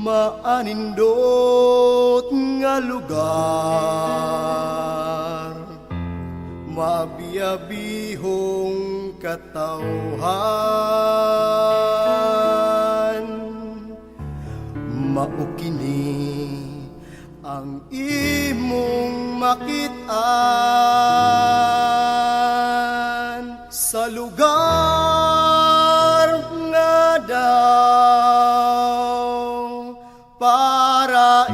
Maanindot nga lugar, mabiyabihong katawhan, maukini ang imong makitaan sa lugar nga daw paraiso.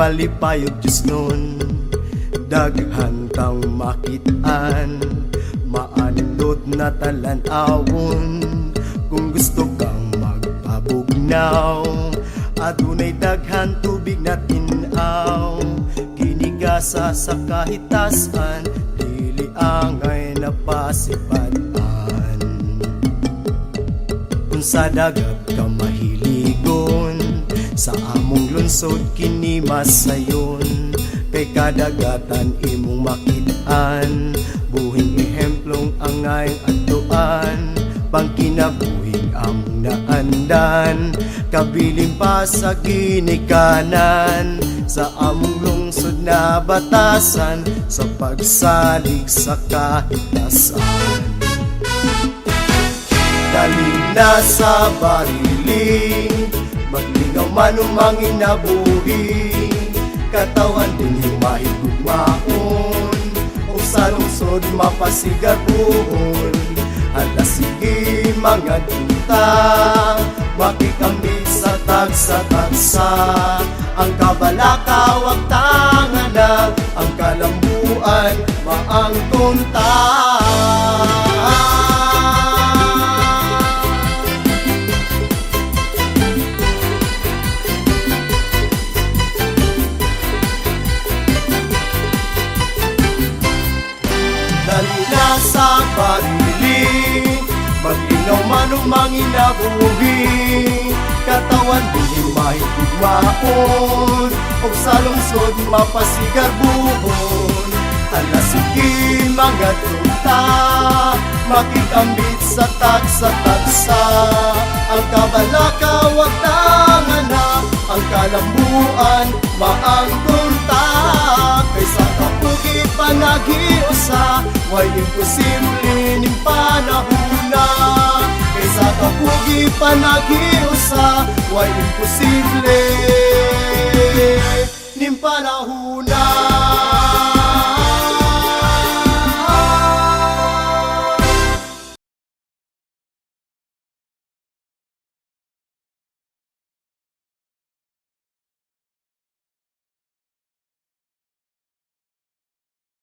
Malipayog Diyos nun, daghan tang makitaan, maanindot na talan-awon. Kung gusto kang magpabugnaw, adunay daghan tubig na tinaw, ginigasa sa kahitasan, dili angay na pasipadan. Kung sa dagat ka mahiligon, sa among lunsod kini masayon, kay kadagatan imong makitaan, buhing ehemplong angay atuan, pangkinabuhing among naandan, kabilin pa sa ginikanan, sa among lungsod na batasan, sa pagsalig sa kahitasan. Dali na sa bariling, maglingaw man umangin na buhi, katawan din yung mahigugmaon, o sa lungsod mapasigar buhon. Hala sige mga duta, makikambit sa tagsa-tagsa, ang kabalaka wag tanganag, ang kalambuan maang tunta. Sa barili, maglingaw man umangin na buhi, katawan din mahigugmaon, o sa lungsod mapasigar buhon. Hala sige mga tuta, makikambit sa tagsa-tagsa, ang kabalaka wag tangana, ang kalambuan maang tunta. Kaysa kapugi panagiusa, way imposible ning panahuna. Kaysa kapugi panagiusa, way imposible ning panahuna.